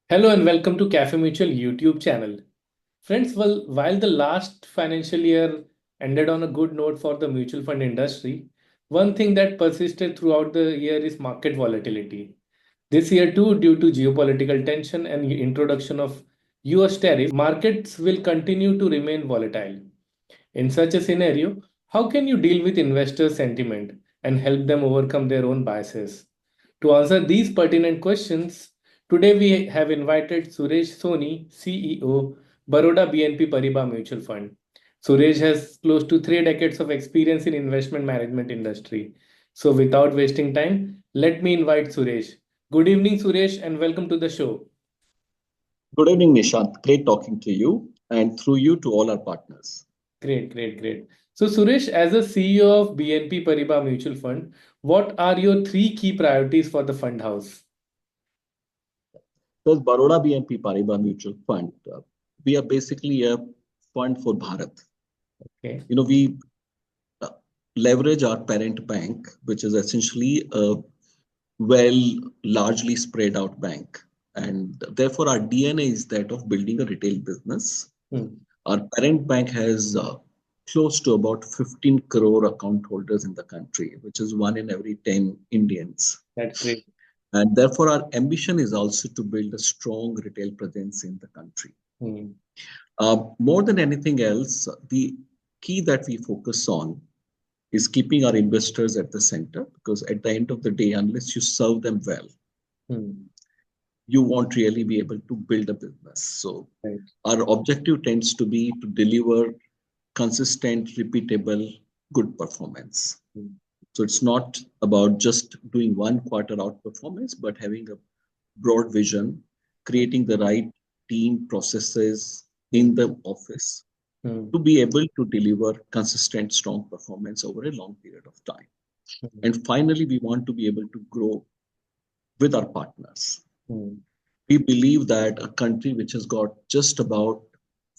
Hello and welcome to Cafe Mutual YouTube channel. Friends, while the last financial year ended on a good note for the mutual fund industry, one thing that persisted throughout the year is market volatility. This year too, due to geopolitical tension and introduction of US tariffs, markets will continue to remain volatile. In such a scenario, how can you deal with investor sentiment and help them overcome their own biases? To answer these pertinent questions, today we have invited Suresh Soni, CEO, Baroda BNP Paribas Mutual Fund. Suresh has close to 3 decades of experience in investment management industry. So without wasting time, let me invite Suresh. Good evening, Suresh, and welcome to the show. Good evening, Nishant. Great talking to you and through you to all our partners. Great. So, Suresh, as a CEO of BNP Paribas Mutual Fund, what are your three key priorities for the fund house? Because Baroda BNP Paribas Mutual Fund, we are basically a fund for Bharat. Okay. We uh, leverage our parent bank, which is essentially a largely spread out bank. And therefore, our DNA is that of building a retail business. Hmm. Our parent bank has close to about 15 crore account holders in the country, which is one in every 10 Indians. That's great. And therefore, our ambition is also to build a strong retail presence in the country. Hmm. More than anything else, the key that we focus on is keeping our investors at the center because at the end of the day, unless you serve them well, Hmm. you won't really be able to build a business. So, Right. our objective tends to be to deliver consistent, repeatable, good performance. Hmm. So it's not about just doing one quarter outperformance, but having a broad vision, creating the right team processes Hmm. in the office Hmm. to be able to deliver consistent, strong performance over a long period of time. Hmm. And finally, we want to be able to grow with our partners. Hmm. We believe that a country which has got just about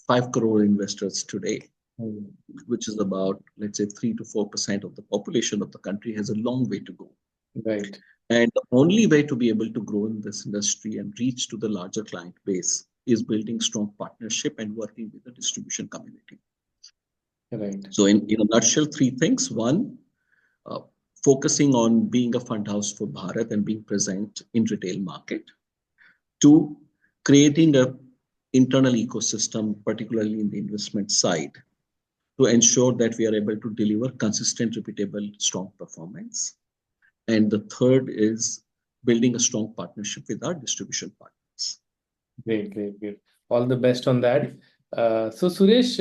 5 crore investors today, Hmm. which is about, let's say, 3 to 4% of the population of the country, has a long way to go. Right. And the only way to be able to grow in this industry and reach to the larger client base is building strong partnership and working with the distribution community. Right. So, in a nutshell, three things. One, uh, focusing on being a fund house for Bharat and being present in retail market. Two, creating a internal ecosystem, particularly in the investment side, to ensure that we are able to deliver consistent, repeatable, strong performance. And the third is building a strong partnership with our distribution partners. Great. All the best on that. So Suresh,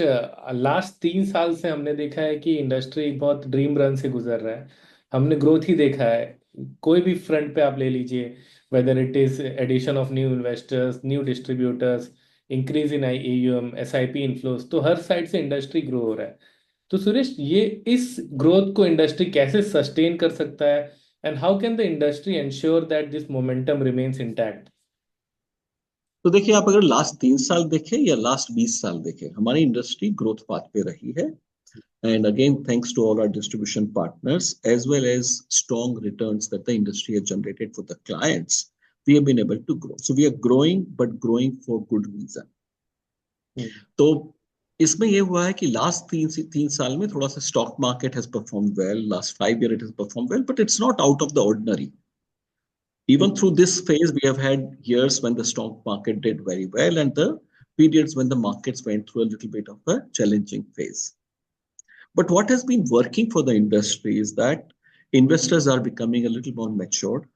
last 3 साल से हमने देखा है कि industry एक बहुत dream run से गुजर रहा है। हमने ग्रोथ ही देखा है। कोई भी फ्रंट पे आप ले लीजिए, whether it is addition of new investors, new distributors, increase in I AUM, SIP inflows, तो हर साइड से इंडस्ट्री ग्रो हो रहा है। तो सुरेश, ये इस ग्रोथ को इंडस्ट्री कैसे सस्टेन कर सकता है, and how can the industry ensure that this momentum remains intact? तो देखिए, आप अगर लास्ट 3 साल देखें या लास्ट 20 साल देखें, हमारी इंडस्ट्री ग्रोथ पाथ पे रही है. And again, thanks to all our distribution partners, as well as strong returns that the industry has generated for the clients, we have been able to grow. So we are growing, but growing for good reason. तो इसमें ये हुआ है कि last तीन साल में थोड़ा सा stock market has perform well. Last 5 years it has performed well, but it's not out of the ordinary. Even through this phase, we have had years when the stock market did very well, and the periods when the markets went through a little bit of a challenging phase. But what has been working for the industry is that investors are becoming a little more matured.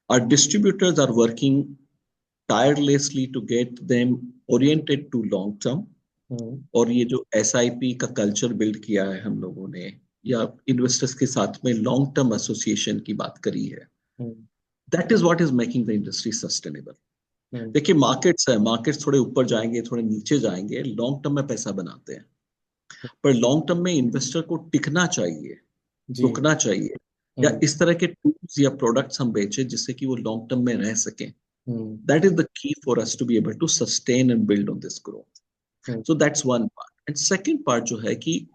Our distributors are working tirelessly to get them oriented to long term. और ये जो SIP का culture build किया है हम लोगों ने, या इन्वेस्टर्स के साथ में लॉन्ग टर्म एसोसिएशन की बात करी है, that is what is making the industry sustainable. देखिए, मार्केट्स है, मार्केट्स थोड़े ऊपर जाएंगे, थोड़े नीचे जाएंगे, लॉन्ग टर्म में पैसा बनाते हैं. पर लॉन्ग टर्म में इन्वेस्टर को टिकना चाहिए, जी। रुकना चाहिए, या इस तरह के टूल्स या प्रोडक्ट्स हम बेचें जिससे कि वो लॉन्ग टर्म में रह सकें. That is the key for us to be able to sustain and build on this growth. So that's one part. And second part जो है कि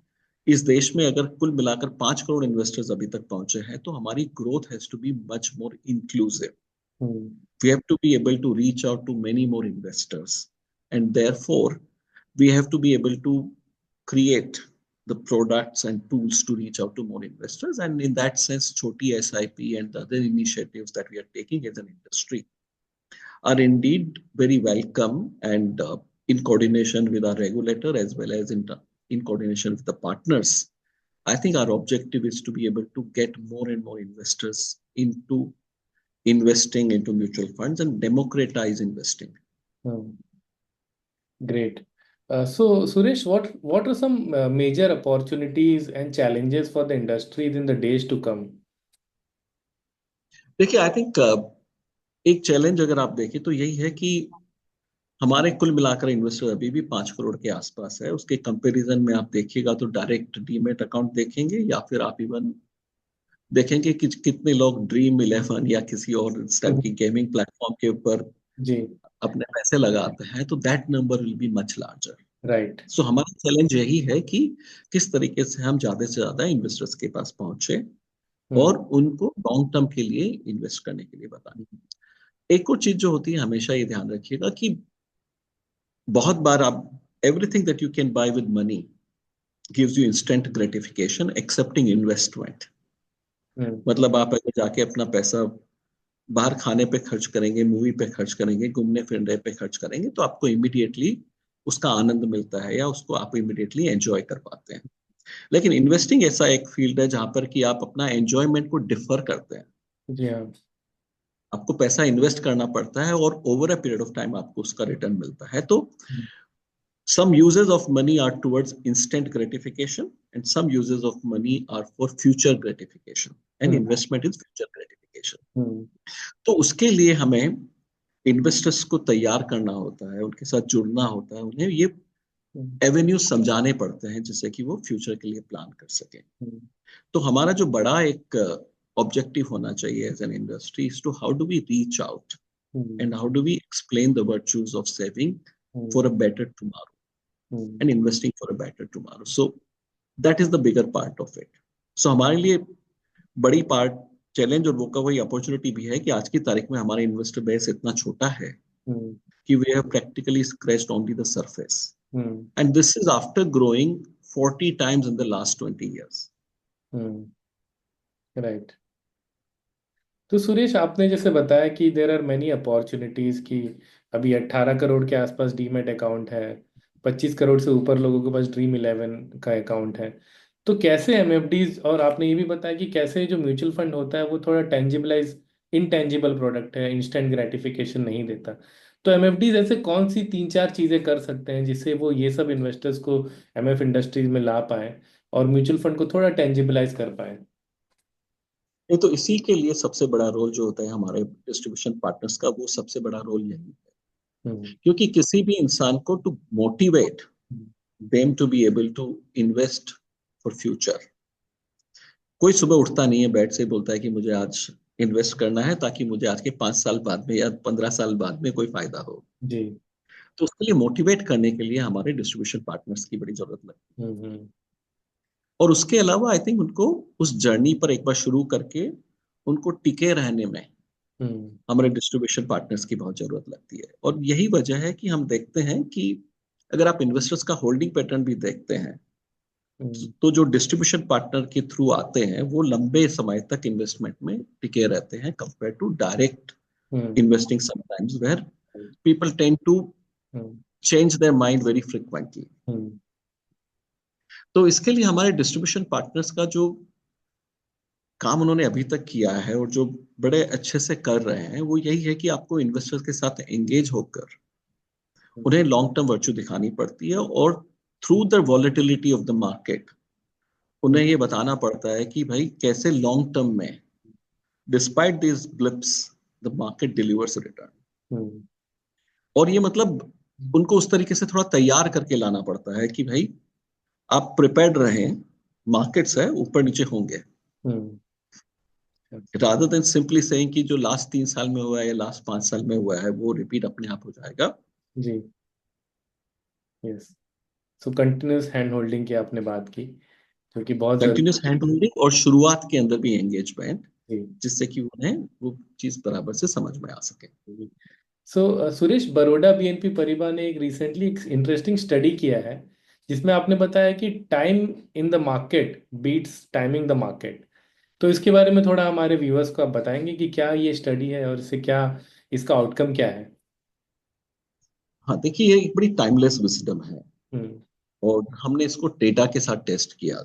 इस देश में अगर कुल मिलाकर 5 करोड़ इन्वेस्टर्स अभी तक पहुंचे हैं, तो हमारी growth has to be much more inclusive. Hmm We have to be able to reach out to many more investors, and therefore we have to be able to create the products and tools to reach out to more investors. And in that sense, Choti SIP and the other initiatives that we are taking as an industry are indeed very welcome, and in coordination with our regulator as well as in coordination with the partners, I think our objective is to be able to get more and more investors into investing into mutual funds and democratize investing. Hmm Great. So, Suresh, what are some major opportunities and challenges for the industries in the days to come? देखिए, I think एक challenge अगर आप देखें तो यही है कि हमारे कुल मिलाकर इन्वेस्टर अभी भी 5 करोड़ के आसपास है। उसके कंपैरिजन में आप देखिएगा तो डायरेक्ट डीमेट अकाउंट देखेंगे, या फिर आप इवन देखेंगे कि कितने लोग ड्रीम इलेवन या किसी और इस टाइप की गेमिंग प्लेटफॉर्म के ऊपर जी, अपने पैसे लगाते हैं, तो that number will be much larger. Right. So हमारा चैलेंज यही है कि किस तरीके से हम ज्यादा से ज्यादा इन्वेस्टर्स के पास पहुंचे हम्म और उनको लॉन्ग टर्म के लिए इन्वेस्ट करने के लिए बताएं। एक और चीज जो होती है, हमेशा ये ध्यान रखिएगा कि बहुत बार आप everything that you can buy with money gives you instant gratification excepting investment. Hmm मतलब आप अगर जाके अपना पैसा बाहर खाने पे खर्च करेंगे, मूवी पे खर्च करेंगे, घूमने फिरने पे खर्च करेंगे, तो आपको इमीडिएटली उसका आनंद मिलता है या उसको आप इमीडिएटली एंजॉय कर पाते हैं। लेकिन इन्वेस्टिंग ऐसा एक फील्ड है जहां पर कि आप अपना एंजॉयमेंट को डिफर करते हैं। जी हाँ। आपको पैसा इन्वेस्ट करना पड़ता है और over a period of time आपको उसका रिटर्न मिलता है। तो हम्म some uses of money are towards instant gratification and some uses of money are for future gratification, and hmm investment is future gratification. हम्म तो उसके लिए हमें इन्वेस्टर्स को तैयार करना होता है, उनके साथ जुड़ना होता है, उन्हें ये हम्म एवेन्यू समझाने पड़ते हैं जिससे कि वो फ्यूचर के लिए प्लान कर सकें। हम्म तो हमारा जो बड़ा एक ऑब्जेक्टिव होना चाहिए as an industry is to how do we reach out hmm and how do we explain the virtues of saving for hmm a better tomorrow hmm and investing for a better tomorrow. So that is the bigger part of it. So हमारे लिए बड़ी part challenge और वो का वही opportunity भी है कि आज की तारीख में हमारा इन्वेस्टर बेस इतना छोटा है हम्म कि we have practically scratched only the surface, hmm and this is after growing 40 times in the last 20 years. Right. तो सुरेश, आपने जैसे बताया कि देर आर मेनी अपॉर्चुनिटीज की अभी 18 करोड़ के आसपास डीमेट अकाउंट है, 25 करोड़ से ऊपर लोगों के पास ड्रीम इलेवन का अकाउंट है। तो कैसे एमएफडीज, और आपने ये भी बताया कि कैसे जो म्यूचुअल फंड होता है वो थोड़ा टेंजिबलाइज इनटेंजिबल प्रोडक्ट है, इंस्टेंट ग्रेटिफिकेशन नहीं देता। तो एमएफडीज ऐसे कौन सी 3-4 चीजें कर सकते हैं जिससे वो ये सब इन्वेस्टर्स को एमएफ इंडस्ट्रीज में ला पाए और म्यूचुअल फंड को थोड़ा टेंजिबलाइज कर पाए? ये तो इसी के लिए सबसे बड़ा रोल जो होता है हमारे डिस्ट्रीब्यूशन पार्टनर्स का, वो सबसे बड़ा रोल यही है। हम्म क्योंकि किसी भी इंसान को to motivate hmm them to be able to invest for future, कोई सुबह उठता नहीं है बेड से बोलता है कि मुझे आज इन्वेस्ट करना है ताकि मुझे आज के 5 साल बाद में या 15 साल बाद में कोई फायदा हो। जी। तो उसके लिए मोटिवेट करने के लिए हमारे डिस्ट्रीब्यूशन पार्टनर्स की बड़ी जरूरत लगती है। हम्म और उसके अलावा आई थिंक उनको उस जर्नी पर एक बार शुरू करके उनको टिके रहने में हम्म हमारे डिस्ट्रीब्यूशन पार्टनर्स की बहुत जरूरत लगती है। और यही वजह है कि हम देखते हैं कि अगर आप इन्वेस्टर्स का होल्डिंग पैटर्न भी देखते हैं, हम्म तो जो डिस्ट्रीब्यूशन पार्टनर के थ्रू आते हैं वो लंबे समय तक इन्वेस्टमेंट में टिके रहते हैं compare to direct hmm investing sometimes where people tend to hmm change their mind very frequently. Hmm तो इसके लिए हमारे डिस्ट्रीब्यूशन पार्टनर्स का जो काम उन्होंने अभी तक किया है और जो बड़े अच्छे से कर रहे हैं वो यही है कि आपको इन्वेस्टर्स के साथ एंगेज होकर उन्हें लॉन्ग टर्म वर्च्यू दिखानी पड़ती है, और through the volatility of the market उन्हें ये बताना पड़ता है कि भाई कैसे लॉन्ग टर्म में despite this blips the market delivers return. Hmm और ये मतलब उनको उस तरीके से थोड़ा तैयार करके लाना पड़ता है कि भाई आप प्रिपेयर्ड रहें, मार्केट्स है ऊपर नीचे होंगे, हम्म रादर देन सिंपली सेइंग कि जो लास्ट 3 साल में हुआ है या लास्ट 5 साल में हुआ है वो रिपीट अपने आप हो जाएगा। जी। यस। सो कंटिन्यूस हैंड होल्डिंग की आपने बात की, जो कि बहुत कंटिन्यूस जरूरी हैंड होल्डिंग और शुरुआत के अंदर भी एंगेजमेंट, जी। जिससे कि उन्हें वो चीज बराबर से समझ में आ सके। सो सुरेश, बड़ौदा बीएनपी परिवार ने एक रिसेंटली एक इंटरेस्टिंग स्टडी किया है जिसमें आपने बताया कि time in the market beats timing the market. तो इसके बारे में थोड़ा हमारे व्यूअर्स को आप बताएंगे कि क्या ये स्टडी है और इससे क्या, इसका आउटकम क्या है? हाँ देखिए, ये एक बड़ी टाइमलेस विजडम है, हम्म। और हमने इसको डेटा के साथ टेस्ट किया।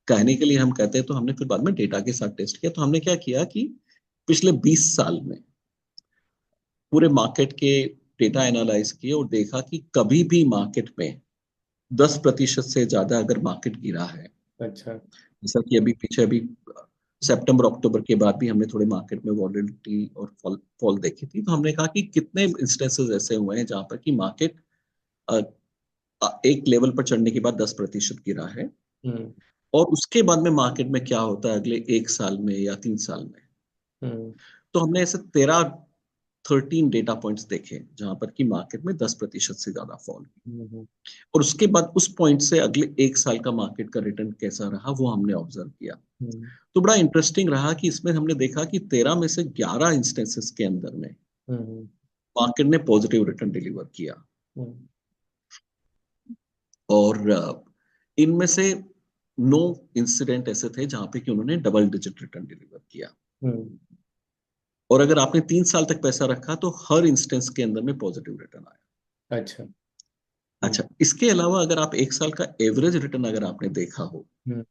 कहने के लिए हम कहते हैं, तो हमने फिर बाद में डेटा के साथ टेस्ट किया। तो हमने क्या किया कि पिछले 20 साल में पूरे मार्केट के डेटा एनालाइज किए और देखा कि कभी भी मार्केट में 10% से ज्यादा अगर मार्केट गिरा है, अच्छा। जैसा कि अभी पीछे अभी सितंबर अक्टूबर के बाद भी हमने थोड़े मार्केट में वॉलेटिलिटी और फॉल फॉल देखी थी, तो हमने कहा कि कितने इंस्टेंसेस ऐसे हुए हैं जहां पर कि मार्केट एक लेवल पर चढ़ने के बाद 10% गिरा है, हम्म। और उसके बाद में मार्केट में क्या होता है अगले 1 साल में या 3 साल में। हम्म। तो हमने ऐसे 13 डेटा पॉइंट्स देखे जहां पर कि मार्केट में 10% से ज्यादा फॉल, हम्म। और उसके बाद उस पॉइंट से अगले 1 साल का मार्केट का रिटर्न कैसा रहा वो हमने ऑब्जर्व किया। हम्म। तो बड़ा इंटरेस्टिंग रहा कि इसमें हमने देखा कि 13 में से 11 इंस्टेंसेस के अंदर में हम्म। मार्केट ने पॉजिटिव रिटर्न डिलीवर किया, हम्म। और इनमें से 9 इंसिडेंट ऐसे थे जहां पे कि उन्होंने डबल डिजिट रिटर्न डिलीवर किया। हम्म। और अगर आपने 3 साल तक पैसा रखा तो हर इंस्टेंस के अंदर में पॉजिटिव रिटर्न आया। अच्छा। हम्म। अच्छा, इसके अलावा अगर आप 1 साल का एवरेज रिटर्न अगर आपने देखा हो, हम्म।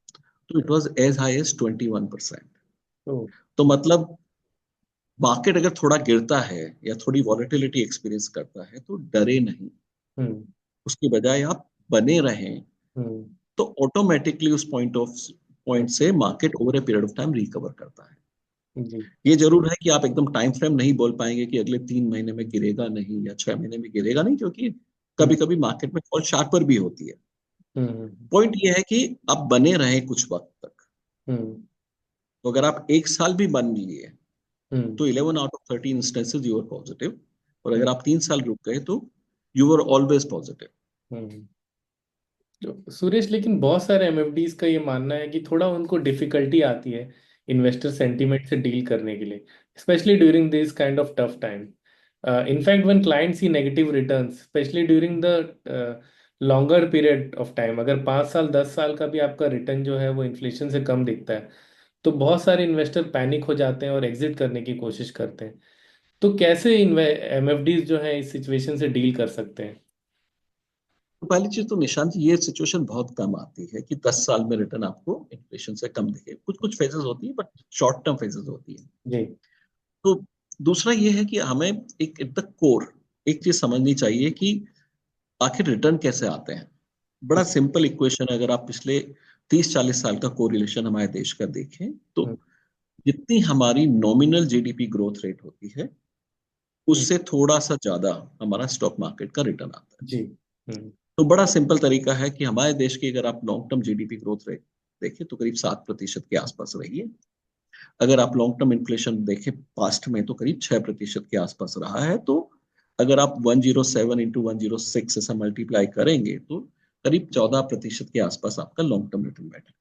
तो it was as high as 21%। तो। तो मतलब मार्केट अगर थोड़ा गिरता है या थोड़ी वॉलेटिलिटी एक्सपीरियंस करता है तो डरे नहीं, हम्म। उसकी बजाय आप बने रहें, हम्म। तो ऑटोमेटिकली उस पॉइंट से market over a period of time recover करता है। जी। ये जरूर है कि आप एकदम टाइम फ्रेम नहीं बोल पाएंगे कि अगले 3 महीने में गिरेगा नहीं या 6 महीने में गिरेगा नहीं, क्योंकि हम्म। कभी कभी मार्केट में फॉल शार्पर भी होती है। हम्म। पॉइंट ये है कि आप बने रहें कुछ वक्त तक। हम्म। तो अगर आप 1 साल भी बन लिए हम्म। तो 11 out of 13 instances you are positive, और अगर हम्म। आप 3 साल रुक गए तो you are always positive. Hmm. तो सुरेश, लेकिन बहुत सारे एमएफडीज का ये मानना है कि थोड़ा उनको डिफिकल्टी आती है इन्वेस्टर सेंटीमेंट से डील करने के लिए, specially during this kind of tough time. In fact when clients see negative returns, specially during the longer period of time, अगर 5 साल 10 साल का भी आपका रिटर्न जो है वो इन्फ्लेशन से कम दिखता है, तो बहुत सारे इन्वेस्टर पैनिक हो जाते हैं और एग्जिट करने की कोशिश करते हैं। तो कैसे एमएफडीज जो है इस सिचुएशन से डील कर सकते हैं? तो पहली चीज तो निशांत जी, ये सिचुएशन बहुत कम आती है कि 10 साल में रिटर्न आपको इन्फ्लेशन से कम दिखे। कुछ कुछ फेजेस होती है, बट शॉर्ट टर्म फेजेस होती है। जी। तो दूसरा ये है कि हमें एक एट द कोर एक चीज समझनी चाहिए कि आखिर रिटर्न कैसे आते हैं। बड़ा सिंपल इक्वेशन है, अगर आप पिछले 30-40 साल का कोरिलेशन हमारे देश का देखें, तो हम्म। जितनी हमारी नॉमिनल जीडीपी ग्रोथ रेट होती है, हम्म। उससे थोड़ा सा ज्यादा हमारा स्टॉक मार्केट का रिटर्न आता है। जी। हम्म। तो बड़ा सिंपल तरीका है कि हमारे देश की अगर आप long term GDP growth rate देखें तो करीब 7% के आसपास रही है। अगर आप लॉन्ग टर्म इन्फ्लेशन देखें पास्ट में, तो करीब 6% के आसपास रहा है। तो अगर आप 107 इंटू 106 ऐसा मल्टीप्लाई करेंगे तो करीब 14% के आसपास आपका लॉन्ग टर्म रिटर्न बैठा।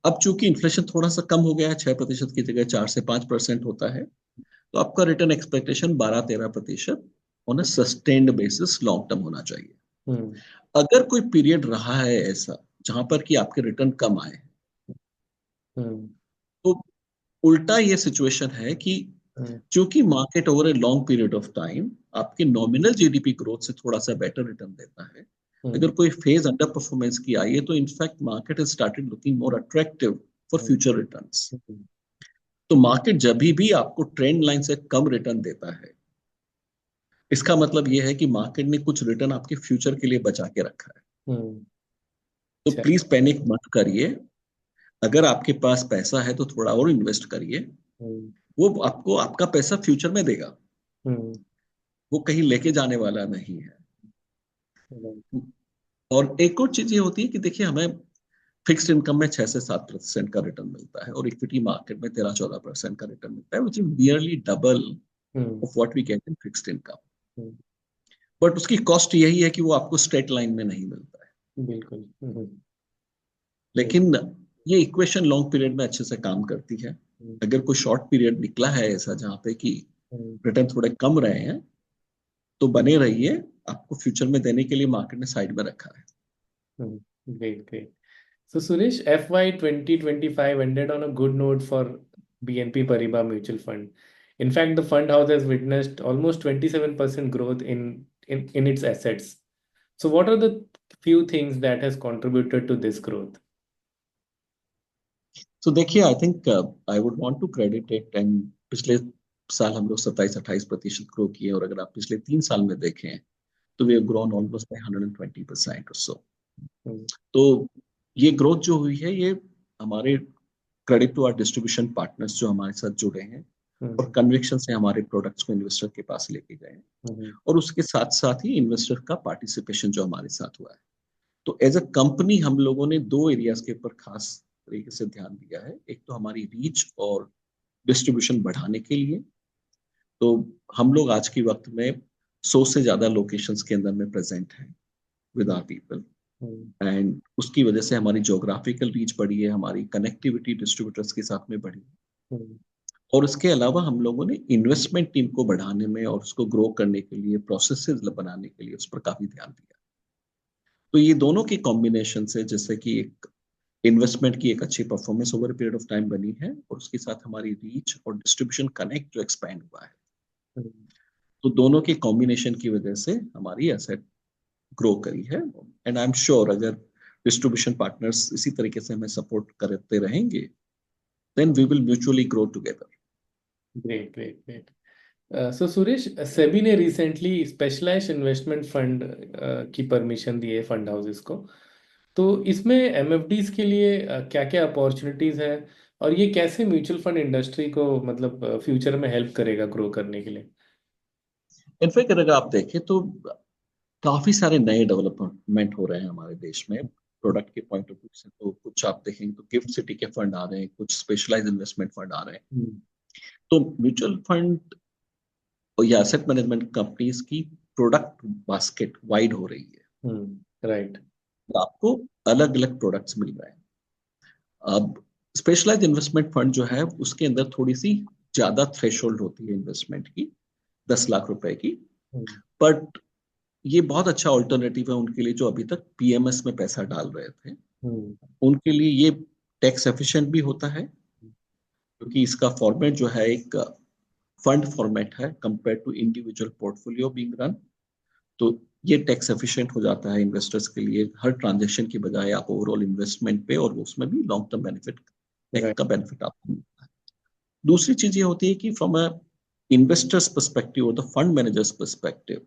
अब चूंकि इन्फ्लेशन थोड़ा सा कम हो गया है, 6% की जगह 4 से 5% होता है, तो आपका return expectation 12-13% on a sustained basis long term होना चाहिए। हम्म। अगर कोई पीरियड रहा है ऐसा जहां पर कि आपके रिटर्न कम आए, हम्म। तो उल्टा ये सिचुएशन है कि हम्म। क्योंकि market over a long period of time आपके नॉमिनल जीडीपी ग्रोथ से थोड़ा सा बेटर रिटर्न देता है, हम्म। अगर कोई फेज अंडर परफॉर्मेंस की आई है, तो in fact market has started looking more attractive for hmm. Future returns. Hmm. तो मार्केट जब भी आपको ट्रेंड लाइन से कम रिटर्न देता है, इसका मतलब यह है कि मार्केट ने कुछ रिटर्न आपके फ्यूचर के लिए बचा के रखा है। हम्म। तो अच्छा। प्लीज पैनिक मत करिए। अगर आपके पास पैसा है तो थोड़ा और इन्वेस्ट करिए, हम्म। वो आपको आपका पैसा फ्यूचर में देगा, हम्म। वो कहीं लेके जाने वाला नहीं है। हम्म। और एक और चीज ये होती है कि देखिए, हमें फिक्स्ड इनकम में 6 से 7% का रिटर्न मिलता है, और इक्विटी मार्केट में 13-14% का रिटर्न मिलता है, which is nearly double hmm. Of what we get in fixed income. Hmm. But उसकी कॉस्ट यही है कि वो आपको स्ट्रेट लाइन में नहीं मिलता है। बिल्कुल। हम्म। लेकिन ये इक्वेशन लॉन्ग पीरियड में अच्छे से काम करती है। अगर कोई शॉर्ट पीरियड निकला है ऐसा जहाँ पे कि रिटर्न थोड़े कम रहे हैं, तो बने रहिए, आपको फ्यूचर में देने के लिए मार्केट ने साइड में रखा है। Great great. So Suresh, FY 2025 ended on a good note for BNP Paribas Mutual Fund. In fact, the fund house has witnessed almost 27% growth in its assets. So what are the few things that has contributed to this growth? तो देखिए, I think I would want to credit it, and पिछले साल हम लोग 27-28% grow किए, और अगर आप पिछले 3 साल में देखें तो we have grown almost by 120% और सो। Hmm. तो ये ग्रोथ जो हुई है, ये हमारे credit to our distribution partners जो हमारे साथ जुड़े हैं और कन्विक्शन से हमारे प्रोडक्ट्स को इन्वेस्टर के पास लेके गए हैं, और उसके साथ साथ ही इन्वेस्टर का पार्टिसिपेशन जो हमारे साथ हुआ है। तो एज अ कंपनी हम लोगों ने 2 एरियाज के ऊपर खास तरीके से ध्यान दिया है। एक तो हमारी रीच और डिस्ट्रीब्यूशन बढ़ाने के लिए, तो हम लोग आज के वक्त में 100 से ज्यादा लोकेशंस के अंदर में प्रेजेंट हैं विद आवर पीपल, एंड उसकी वजह से हमारी जोग्राफिकल रीच बढ़ी है, हमारी कनेक्टिविटी डिस्ट्रीब्यूटर्स के साथ में बढ़ी है। और उसके अलावा हम लोगों ने इन्वेस्टमेंट टीम को बढ़ाने में और उसको ग्रो करने के लिए, प्रोसेसेस बनाने के लिए उस पर काफी ध्यान दिया। तो ये दोनों की कॉम्बिनेशन से जैसे कि एक इन्वेस्टमेंट की एक अच्छी performance over period of time बनी है, और उसके साथ हमारी रीच और डिस्ट्रीब्यूशन कनेक्ट जो एक्सपैंड हुआ है, तो दोनों के कॉम्बिनेशन की वजह से हमारी एसेट ग्रो करी है। एंड आई एम श्योर अगर डिस्ट्रीब्यूशन पार्टनर्स इसी तरीके से हमें सपोर्ट करते रहेंगे, then we will mutually grow together. Great great great. So Suresh, SEBI ने रिसेंटली स्पेशलाइज्ड इन्वेस्टमेंट फंड की परमिशन दी है फंड हाउसेस को। तो इसमें एमएफडीज के लिए क्या क्या अपॉर्चुनिटीज है, और ये कैसे म्यूचुअल फंड इंडस्ट्री को मतलब फ्यूचर में हेल्प करेगा ग्रो करने के लिए? इनफैक्ट अगर आप देखें तो काफी सारे नए डेवलपमेंट हो रहे हैं हमारे देश में प्रोडक्ट के पॉइंट ऑफ व्यू से। तो कुछ आप देखेंगे तो गिफ्ट सिटी के फंड आ रहे हैं, कुछ स्पेशलाइज इन्वेस्टमेंट फंड आ रहे हैं। तो म्यूचुअल फंड और या एसेट मैनेजमेंट कंपनीज की प्रोडक्ट बास्केट वाइड हो रही है। राइट। आपको अलग अलग प्रोडक्ट्स मिल रहे हैं। अब स्पेशलाइज्ड इन्वेस्टमेंट फंड जो है उसके अंदर थोड़ी सी ज्यादा थ्रेशोल्ड होती है इन्वेस्टमेंट की, 10 लाख रुपए की। बट ये बहुत अच्छा ऑल्टरनेटिव है उनके लिए जो अभी तक पीएमएस में पैसा डाल रहे थे। उनके लिए ये टैक्स एफिशिएंट भी होता है, क्योंकि इसका फॉर्मेट जो है एक फंड फॉर्मेट है compare to individual portfolio being run. तो ये टैक्स एफिशिएंट हो जाता है इन्वेस्टर्स के लिए, हर ट्रांजेक्शन की बजाय आप ओवरऑल इन्वेस्टमेंट पे और उसमें भी लॉन्ग टर्म बेनिफिट, टैक्स का बेनिफिट आपको मिलता है। दूसरी चीज ये होती है कि फ्रॉम अ इन्वेस्टर्स पर्सपेक्टिव और द फंड मैनेजर्स पर्सपेक्टिव,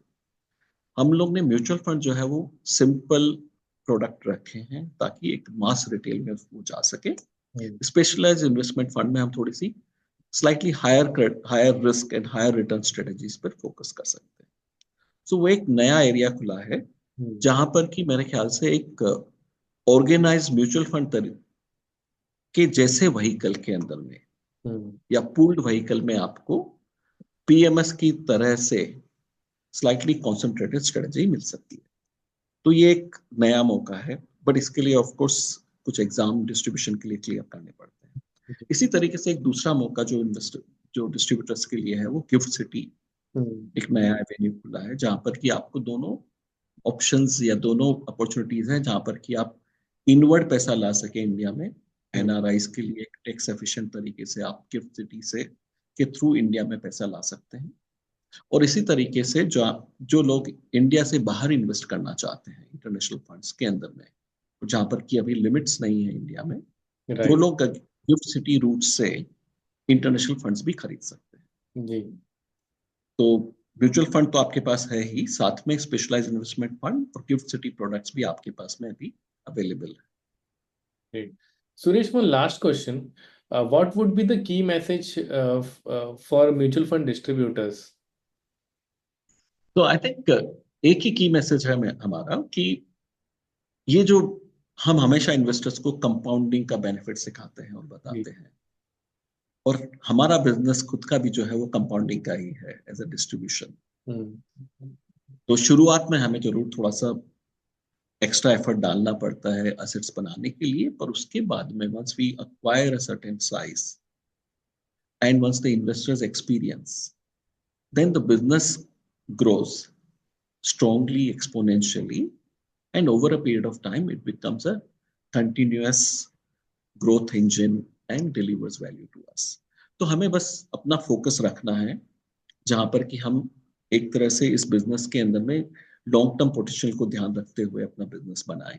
हम लोग ने म्यूचुअल फंड जो है वो सिंपल प्रोडक्ट रखे हैं ताकि एक मास रिटेल में वो जा सके। स्पेशलाइज्ड इन्वेस्टमेंट फंड में हम थोड़ी सी slightly higher risk and higher return strategies पर फोकस कर सकते हैं। सो वो एक नया एरिया खुला है जहां पर कि मेरे ख्याल से एक ऑर्गेनाइज म्यूचुअल फंड के जैसे व्हीकल के अंदर में या पूल्ड व्हीकल में आपको पीएमएस की तरह से स्लाइटली कॉन्सेंट्रेटेड स्ट्रेटजी मिल सकती है। तो ये एक नया मौका है, बट इसके लिए ऑफ कोर्स कुछ एग्जाम डिस्ट्रीब्यूशन के लिए क्लियर करने पड़ते हैं। इसी तरीके से एक दूसरा मौका जो डिस्ट्रीब्यूटर्स के लिए है वो गिफ्ट सिटी एक नया एवेन्यू खुला है, जहां पर कि आपको दोनों ऑप्शंस या दोनों अपॉर्चुनिटीज हैं, जहां पर कि आप इनवर्ड पैसा ला सके इंडिया में। एनआरआईज के लिए एक टैक्स एफिशिएंट तरीके से आप गिफ्ट सिटी से के थ्रू इंडिया में पैसा ला सकते हैं। और इसी तरीके से जो जो लोग इंडिया से बाहर इन्वेस्ट करना चाहते हैं इंटरनेशनल फंड्स के अंदर में, जहां पर कि अभी लिमिट्स नहीं है इंडिया में, वो राइट। लोग गिफ्ट सिटी रूट से इंटरनेशनल फंड्स भी खरीद सकते हैं। जी। तो म्यूचुअल फंड तो आपके पास है ही, साथ में स्पेशलाइज्ड इन्वेस्टमेंट फंड और गिफ्ट सिटी प्रोडक्ट्स भी आपके पास में अभी अवेलेबल है। Great. Suresh, one last question. What would be the key message for mutual fund distributors? तो आई थिंक एक ही की मैसेज है हमारा कि ये जो हम हमेशा इन्वेस्टर्स को कंपाउंडिंग का बेनिफिट सिखाते हैं और जी। बताते हैं, और हमारा बिजनेस खुद का भी जो है वो कंपाउंडिंग का ही है एज अ डिस्ट्रीब्यूशन। हम्म। तो शुरुआत में हमें जरूर थोड़ा सा एक्स्ट्रा एफर्ट डालना पड़ता है असेट्स बनाने के लिए, पर उसके बाद में once we acquire a certain size and once the investors experience, then the business grows strongly, exponentially, and over a period of time it becomes a continuous growth engine and delivers value to us. तो हमें बस अपना focus रखना है जहां पर कि हम एक तरह से इस बिजनेस के अंदर में लॉन्ग टर्म पोटेंशियल को ध्यान रखते हुए अपना बिजनेस बनाएं।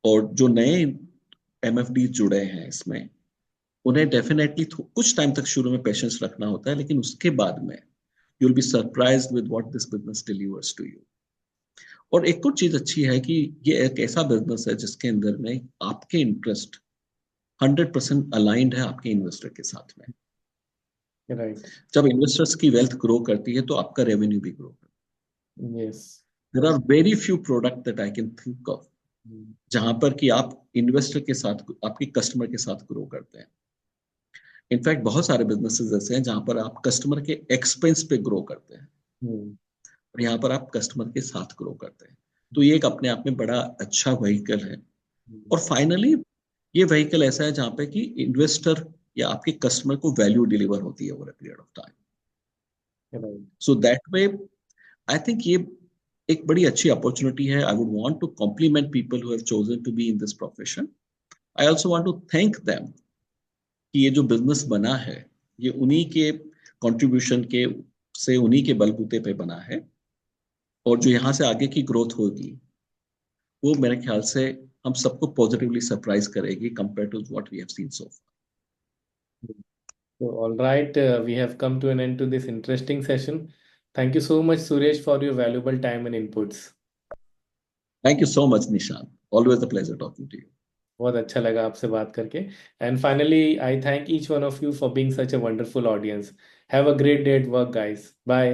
और जो नए एमएफडी जुड़े हैं इसमें, उन्हें डेफिनेटली कुछ टाइम तक शुरू में पेशेंस रखना होता है, लेकिन उसके बाद में you will be surprised with what this business delivers to you. और एक और चीज अच्छी है कि ये एक ऐसा बिजनेस है जिसके अंदर में आपके इंटरेस्ट 100% अलाइंड है आपके इन्वेस्टर के साथ में। राइट। जब इन्वेस्टर्स की वेल्थ ग्रो करती है तो आपका रेवेन्यू भी ग्रो करता है। Yes. There are very few product that I can think of जहां पर कि आप इन्वेस्टर के साथ, आपके कस्टमर के साथ ग्रो करते हैं। इनफैक्ट बहुत सारे बिजनेसेस ऐसे हैं जहां पर आप कस्टमर के एक्सपेंस पे ग्रो करते हैं, और यहाँ पर आप कस्टमर के साथ ग्रो करते हैं। तो ये एक अपने आप में बड़ा अच्छा व्हीकल है। और फाइनली ये व्हीकल ऐसा है जहां पे कि इन्वेस्टर या आपके कस्टमर को वैल्यू डिलीवर होती है over a period of time. Right. So that way I think ये एक बड़ी अच्छी अपॉर्चुनिटी है। I would want to compliment people who have chosen to be in this profession. I also want to thank them कि ये जो business बना है ये उन्हीं के कंट्रीब्यूशन के से, उन्हीं के बलबूते पे बना है। और जो यहाँ से आगे की ग्रोथ होगी वो मेरे ख्याल से हम सबको पॉजिटिवली सरप्राइज करेगी compare to what we have seen so far. So, all right, we have come to an end to this interesting session. Thank you so much, Suresh, for your valuable time and inputs. Thank you so much Nishant, always a pleasure talking to you. बहुत अच्छा लगा आपसे बात करके। And finally, I thank each one of you for being such a wonderful audience. Have a great day at work, guys. Bye.